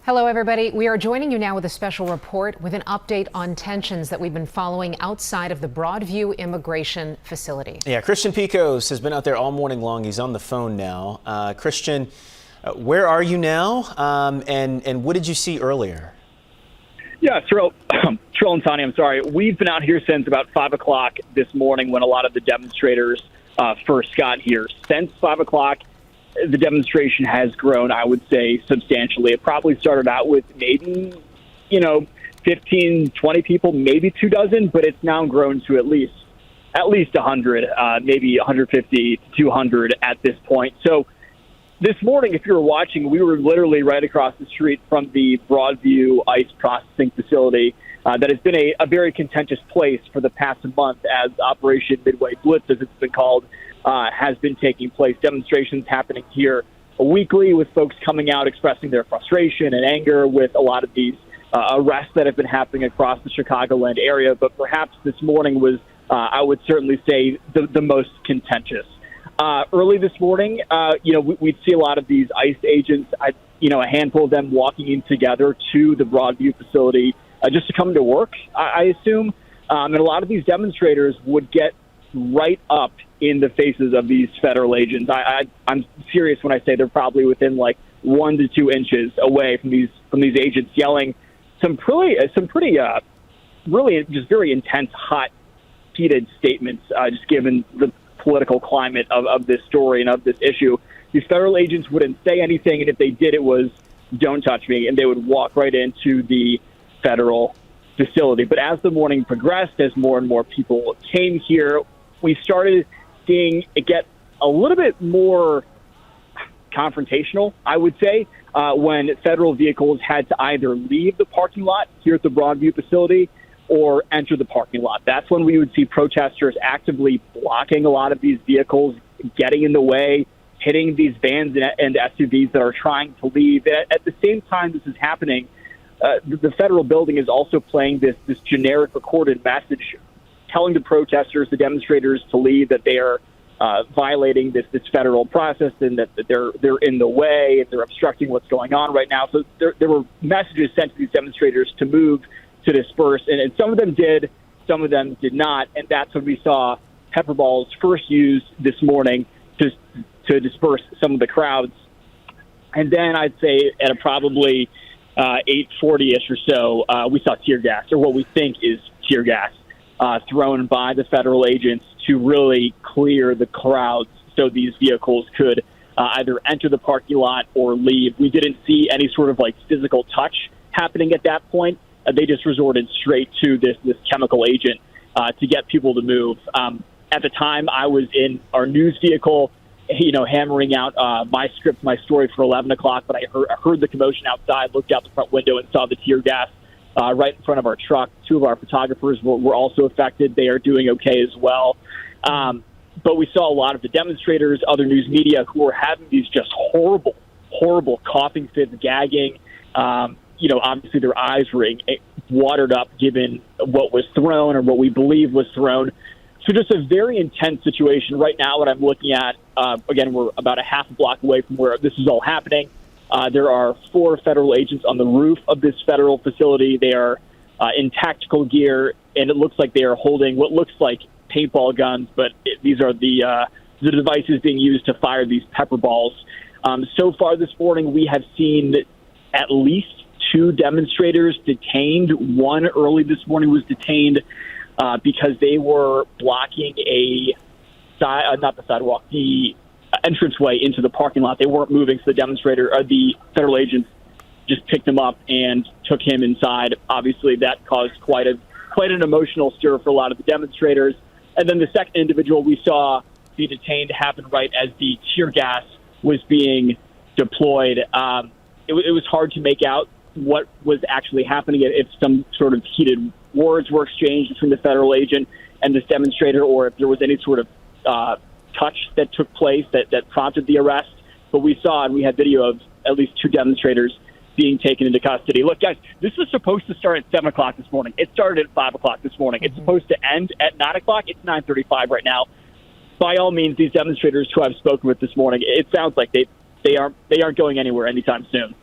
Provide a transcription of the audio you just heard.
Hello, everybody. We are joining you now with a special report with an update on tensions that we've been following outside of the Broadview immigration facility. Yeah, Christian Picos has been out there all morning long. He's on the phone now. Christian, where are you now? And what did you see earlier? Yeah, Trill and Tanya, I'm sorry. We've been out here since about 5 o'clock this morning when a lot of the demonstrators first got here. Since 5 o'clock, the demonstration has grown, I would say, substantially. It probably started out with maybe, 15, 20 people, maybe 2 dozen, but it's now grown to at least 100, maybe 150 to 200 at this point. So this morning, if you were watching, we were literally right across the street from the Broadview ICE processing facility that has been a very contentious place for the past month as Operation Midway Blitz, as it's been called, has been taking place. Demonstrations happening here weekly with folks coming out expressing their frustration and anger with a lot of these arrests that have been happening across the Chicagoland area. But perhaps this morning was, I would certainly say, the most contentious. Early this morning, we'd see a lot of these ICE agents, a handful of them walking in together to the Broadview facility just to come to work, I assume. And a lot of these demonstrators would get right up in the faces of these federal agents. I'm serious when I say they're probably within like 1 to 2 inches away from these agents, yelling some pretty really just very intense, hot, heated statements. Just given the political climate of this story and of this issue, these federal agents wouldn't say anything, and if they did, it was "Don't touch me," and they would walk right into the federal facility. But as the morning progressed, as more and more people came here, we started seeing it get a little bit more confrontational, I would say, when federal vehicles had to either leave the parking lot here at the Broadview facility or enter the parking lot. That's when we would see protesters actively blocking a lot of these vehicles, getting in the way, hitting these vans and SUVs that are trying to leave. At the same time this is happening, the federal building is also playing this generic recorded message telling the protesters, the demonstrators, to leave, that they are violating this federal process and that they're in the way and they're obstructing what's going on right now. So there were messages sent to these demonstrators to move, to disperse, and some of them did, some of them did not, and that's when we saw pepper balls first used this morning to disperse some of the crowds. And then I'd say at a probably 8:40-ish or so, we saw tear gas, or what we think is tear gas, thrown by the federal agents to really clear the crowds so these vehicles could either enter the parking lot or leave. We didn't see any sort of physical touch happening at that point. They just resorted straight to this chemical agent to get people to move. At the time, I was in our news vehicle, hammering out my script, my story for 11 o'clock, but I heard the commotion outside, looked out the front window and saw the tear gas right in front of our truck. 2 of our photographers were also affected. They are doing okay as well. But we saw a lot of the demonstrators, other news media, who were having these just horrible coughing fits, gagging. Obviously their eyes were watered up given what was thrown or what we believe was thrown. So just a very intense situation. Right now, what I'm looking at, again, we're about a half a block away from where this is all happening. There are 4 federal agents on the roof of this federal facility. They are in tactical gear, and it looks like they are holding what looks like paintball guns, but these are the devices being used to fire these pepper balls. So far this morning, we have seen at least 2 demonstrators detained. One early this morning was detained because they were blocking the entranceway into the parking lot. They weren't moving, so the federal agents just picked him up and took him inside. Obviously, that caused quite an emotional stir for a lot of the demonstrators. And then the second individual we saw be detained happened right as the tear gas was being deployed. It was hard to make out what was actually happening, if some sort of heated words were exchanged between the federal agent and this demonstrator, or if there was any sort of touch that took place that prompted the arrest. But we saw, and we had video of at least 2 demonstrators being taken into custody. Look, guys, this was supposed to start at 7 o'clock this morning. It started at 5 o'clock this morning. It's supposed to end at 9 o'clock. It's 9:35 right now. By all means, these demonstrators who I've spoken with this morning, it sounds like they aren't going anywhere anytime soon.